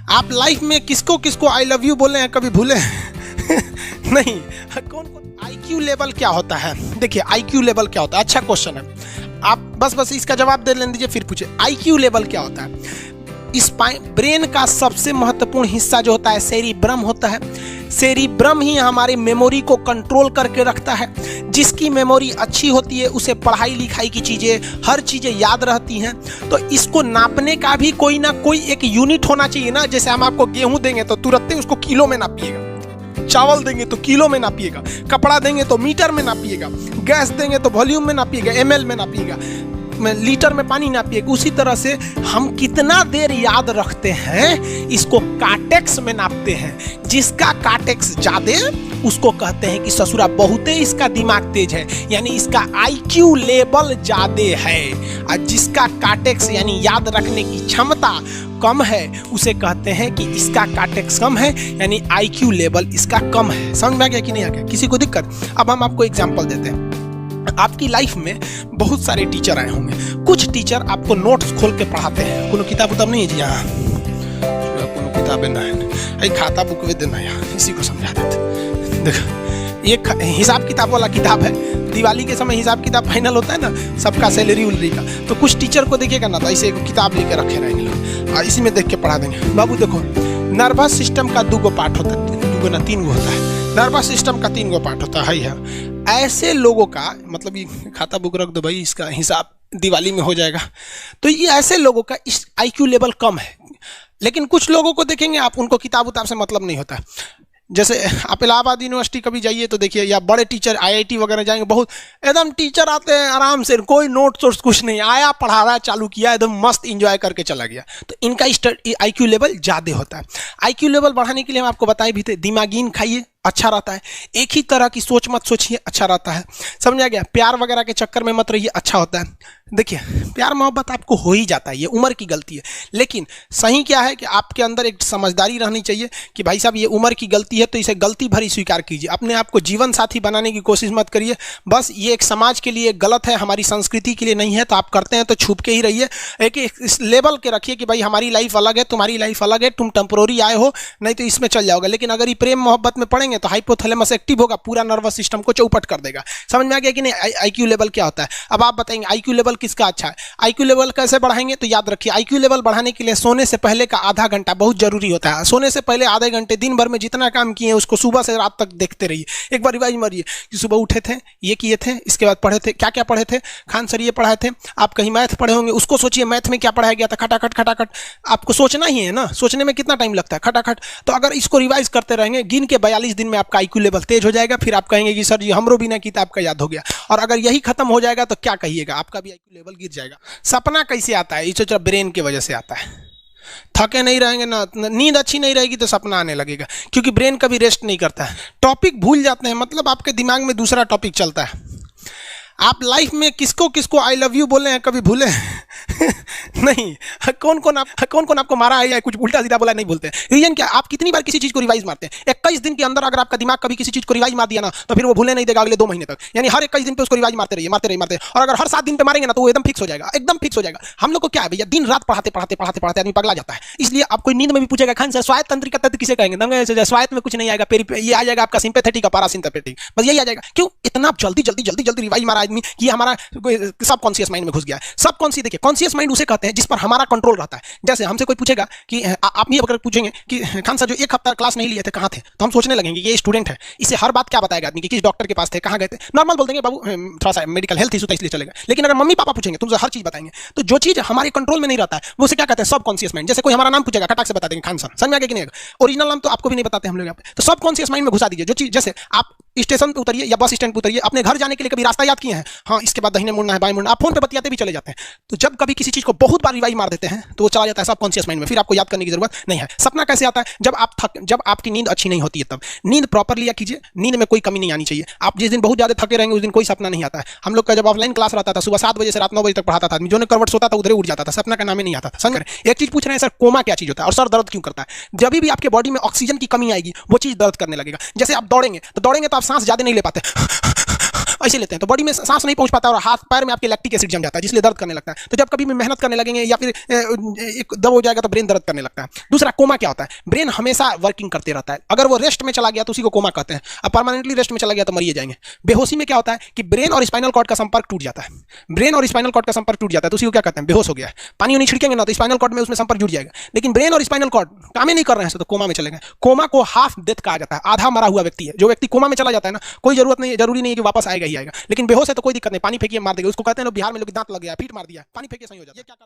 आप लाइफ में किसको किसको आई लव यू बोले हैं, कभी भूले नहीं? कौन कौन आईक्यू लेवल क्या होता है? देखिए आईक्यू लेवल क्या होता है, अच्छा क्वेश्चन है। आप बस इसका जवाब दे लेने दीजिए, फिर पूछे आईक्यू लेवल क्या होता है। इस ब्रेन का सबसे महत्वपूर्ण हिस्सा जो होता है सेरिब्रम होता है। सेरिब्रम ही हमारी मेमोरी को कंट्रोल करके रखता है। जिसकी मेमोरी अच्छी होती है उसे पढ़ाई लिखाई की चीज़ें, हर चीज़ें याद रहती हैं। तो इसको नापने का भी कोई ना कोई एक यूनिट होना चाहिए ना। जैसे हम आपको गेहूं देंगे तो तुरंत ही उसको किलो में नापिएगा, चावल देंगे तो किलो में नापिएगा, कपड़ा देंगे तो मीटर में नापिएगा, गैस देंगे तो वॉल्यूम में नापिएगा, एमएल में नापिएगा, लीटर में पानी नापिएगा। उसी तरह से हम कितना देर याद रखते हैं इसको कार्टेक्स में नापते हैं। जिसका कार्टेक्स ज्यादा उसको कहते हैं कि ससुरा बहुते इसका दिमाग तेज है, यानी इसका आईक्यू लेवल ज्यादा है। और जिसका कार्टेक्स यानी याद रखने की क्षमता कम है उसे कहते हैं कि इसका कार्टेक्स कम है, यानी आईक्यू लेवल इसका कम है। समझ में आ गया कि नहीं आ गया? किसी को दिक्कत? अब हम आपको एग्जांपल देते हैं। आपकी लाइफ में बहुत सारे टीचर आए होंगे। कुछ टीचर आपको नोट्स खोल के पढ़ाते हैं। कोनो किताब उताब नहीं है जी, यहाँ कोनो किताबें ना है, खाता बुक वे देना यहाँ, इसी को समझा देते। देखो एक हिसाब किताब वाला किताब है। दिवाली के समय हिसाब किताब फाइनल होता है ना, सबका सैलरी उलरी का। तो कुछ टीचर को देखिएगा ना तो ऐसे एक किताब लेके रखे रहेंगे लोग, इसी में देख के पढ़ा देंगे। बाबू देखो, नर्वस सिस्टम का 2 पार्ट होता है, 2 ना 3 होता है। नर्वस सिस्टम का 3 पार्ट होता है। ऐसे लोगों का मतलब ये खाता बुक रख दो भाई, इसका हिसाब दिवाली में हो जाएगा। तो ये ऐसे लोगों का इस आईक्यू लेवल कम है। लेकिन कुछ लोगों को देखेंगे आप, उनको किताब उताब से मतलब नहीं होता। जैसे आप इलाहाबाद यूनिवर्सिटी कभी जाइए तो देखिए, या बड़े टीचर आईआईटी वगैरह जाएंगे, बहुत एकदम टीचर आते हैं आराम से, कोई नोट सोर्स कुछ नहीं, आया पढ़ा रहा, चालू किया, एकदम मस्त इंजॉय करके चला गया। तो इनका आईक्यू लेवल ज़्यादा होता है। आईक्यू लेवल बढ़ाने के लिए हम आपको बताए भी थे, दिमागीन खाइए, अच्छा रहता है। एक ही तरह की सोच मत सोचिए, अच्छा रहता है। समझा गया? प्यार वगैरह के चक्कर में मत रहिए, अच्छा होता है। देखिए प्यार मोहब्बत आपको हो ही जाता है, ये उम्र की गलती है। लेकिन सही क्या है कि आपके अंदर एक समझदारी रहनी चाहिए कि भाई साहब ये उम्र की गलती है तो इसे गलती भरी स्वीकार कीजिए। अपने आप को जीवन साथी बनाने की कोशिश मत करिए। बस ये एक समाज के लिए गलत है, हमारी संस्कृति के लिए नहीं है। तो आप करते हैं तो छुप के ही रहिए। एक इस लेवल के रखिए कि भाई हमारी लाइफ अलग है, तुम्हारी लाइफ अलग है, तुम टेम्पोररी आए हो, नहीं तो इसमें चल जाओगे। लेकिन अगर ये प्रेम मोहब्बत में पड़ेंगे तो हाइपोथैलेमस एक्टिव होगा, पूरा नर्वस सिस्टम को चौपट कर देगा। समझ में आ गया कि नहीं आईक्यू लेवल क्या होता है? अब आप बताएंगे आईक्यू लेवल किसका अच्छा है। आईक्यू लेवल कैसे बढ़ाएंगे? तो याद रखिए, आईक्यू लेवल बढ़ाने के लिए सोने से पहले का आधा घंटा बहुत जरूरी होता है। सोने से पहले आधे घंटे दिन भर में जितना काम किए उसको सुबह से रात तक देखते रहिए। एक बार रिवाइज मारिए कि सुबह उठे थे, ये किए थे, इसके बाद पढ़े थे, क्या क्या पढ़े थे। खान सर ये पढ़ाए थे, आप कहीं मैथ पढ़े होंगे, उसको सोचिए मैथ में क्या पढ़ाया गया था। खटाखट खटाखट आपको सोचना ही है ना, सोचने में कितना टाइम लगता है, खटाखट। तो अगर इसको रिवाइज करते रहेंगे, गिन के 42 दिन में आपका आईक्यू लेवल तेज हो जाएगा। फिर आप कहेंगे कि सर जी हमरो बिना किताब का याद हो गया। और अगर यही खत्म हो जाएगा तो क्या कहिएगा, आपका भी आईक्यू लेवल गिर जाएगा। सपना कैसे आता है? ये ब्रेन की वजह से आता है। थके नहीं रहेंगे ना, नींद अच्छी नहीं रहेगी तो सपना आने लगेगा, क्योंकि ब्रेन कभी रेस्ट नहीं करता है। टॉपिक भूल जाते हैं, मतलब आपके दिमाग में दूसरा टॉपिक चलता है। आप लाइफ में किसको किसको आई लव यू बोले हैं, कभी भूले नहीं? कौन कौन आपको मारा है या कुछ उल्टा सीधा बोला नहीं बोलते? रीजन क्या? आप कितनी बार किसी चीज को रिवाइज मारते हैं? 21 दिन के अंदर अगर आपका दिमाग कभी किसी चीज को रिवाइज मार दिया ना तो फिर वो भूले नहीं देगा अगले 2 महीने तक। यानी हर 21 दिन पे उसको रिवाइज मारते रहिए। और अगर हर 7 दिन पे मारेंगे ना तो वो एकदम फिक्स हो जाएगा, एकदम फिक्स हो जाएगा। हम लोग को क्या है भैया, दिन रात पढ़ाते आदमी पगला जाता है। इसलिए आप कोई नींद में भी पूछेगा खान सर स्वायत्त तंत्रिका तत्व किसे कहेंगे? स्वायत्त में कुछ नहीं आएगा, ये आ जाएगा आपका सिंपैथेटिक और पैरासिम्पैथेटिक, बस यही आ जाएगा। क्यों इतना जल्दी रिवाइज मारा आदमी कि हमारा सबकॉन्शियस माइंड में घुस गया है। सबकॉन्शियस देखिए, कॉन्शियस माइंड उसे कहते हैं जिस पर हमारा कंट्रोल रहता है। जैसे हमसे कोई पूछेगा कि आप ये अगर पूछेंगे कि खान सर जो 1 हफ्ता क्लास नहीं लिए थे कहाँ थे, तो हम सोचने लगेंगे ये स्टूडेंट है, इसे हर बात क्या बताएगा आदमी कि किस डॉक्टर के पास थे, कहाँ गए थे। नॉर्मल बोल देंगे बाबू थोड़ा सा मेडिकल हेल्थ इशू था इसलिए चलेगा। लेकिन अगर मम्मी पापा पूछेंगे तुमसे हर चीज बताएंगे। तो जो चीज हमारे कंट्रोल में नहीं रहता है वो उसे क्या कहते हैं, सबकॉन्शियस माइंड। जैसे कोई हमारा नाम पूछेगा खटाक से बता देंगे खान सर, समझ में आ गया कि नहीं? ओरिजिनल नाम तो आपको भी नहीं बताते हम लोग यहाँ पे। तो सबकॉन्शियस माइंड में घुसा दीजिए जो चीज। जैसे आप स्टेशन पे उतरिए या बस स्टैंड पे उतरिए, अपने घर जाने के लिए कभी रास्ता याद किए हैं? हाँ, इसके बाद दाहिने मुड़ना है, बाएं मुड़ना, आप फोन पे बतियाते भी चले जाते हैं। तो जब कभी किसी चीज को बहुत बार रिवाइज मार देते हैं तो वो चला जाता है सबकॉन्शियस माइंड में, फिर आपको याद करने की जरूरत नहीं है। सपना कैसे आता है? जब आपकी नींद अच्छी नहीं होती है तब। नींद प्रॉपर लिया कीजिए, नींद में कोई कमी नहीं आनी चाहिए। आप जिस दिन बहुत ज्यादा थके रहेंगे उस दिन कोई सपना नहीं आता है। हम लोग का जब ऑफलाइन क्लास रहता था, सुबह 7 बजे से रात 9 बजे तक पढ़ाता था आदमी, जो ने करवट सोता था उधर उठ जाता था, सपना का नाम ही नहीं आता था। समझ रहे? एक चीज पूछ रहे हैं सर, कोमा क्या चीज होता है और सर दर्द क्यों करता है? जब भी आपके बॉडी में ऑक्सीजन की कमी आएगी वो चीज दर्द करने लगेगा। जैसे आप दौड़ेंगे तो आप सांस ज्यादा नहीं ले पाते, ऐसे लेते हैं तो बॉडी में सांस नहीं पहुंच पाता और हाथ पैर में आपके लैक्टिक एसिड जम जाता है जिसलिए दर्द करने लगता है। तो जब कभी भी मेहनत करने लगेंगे या फिर एक दब हो जाएगा तो ब्रेन दर्द करने लगता है। दूसरा कोमा क्या होता है, ब्रेन हमेशा वर्किंग करते रहता है, अगर वो रेस्ट में चला गया तो उसी को कोमा कहते हैं। अब परमानेंटली रेस्ट में चला गया तो मरिए जाएंगे। बेहोशी में क्या होता है कि ब्रेन और स्पाइनल कॉर्ड का संपर्क टूट जाता है, ब्रेन और स्पाइनल कॉर्ड का संपर्क टूट जाता है तो उसी को क्या कहते हैं, बेहोश हो गया। पानी नहीं छिड़केंगे ना तो स्पाइनल कॉर्ड में उसमें संपर्क जुड़ जाएगा, लेकिन ब्रेन और स्पाइनल कॉर्ड काम ही नहीं कर रहे हैं तो कोमा में चले गए। कोमा को हाफ डेथ कहा जाता है, आधा मरा हुआ व्यक्ति है। जो व्यक्ति कोमा में चला जाता है ना, कोई जरूरी नहीं है कि वापस आएगा ही आएगा, लेकिन बेहोश है तो कोई दिक्कत नहीं, पानी फेंकिए मार देगा। उसको कहते हैं बिहार में लोग दांत लग गया, फीट मार दिया, पानी फेंकिए सही हो जाता है।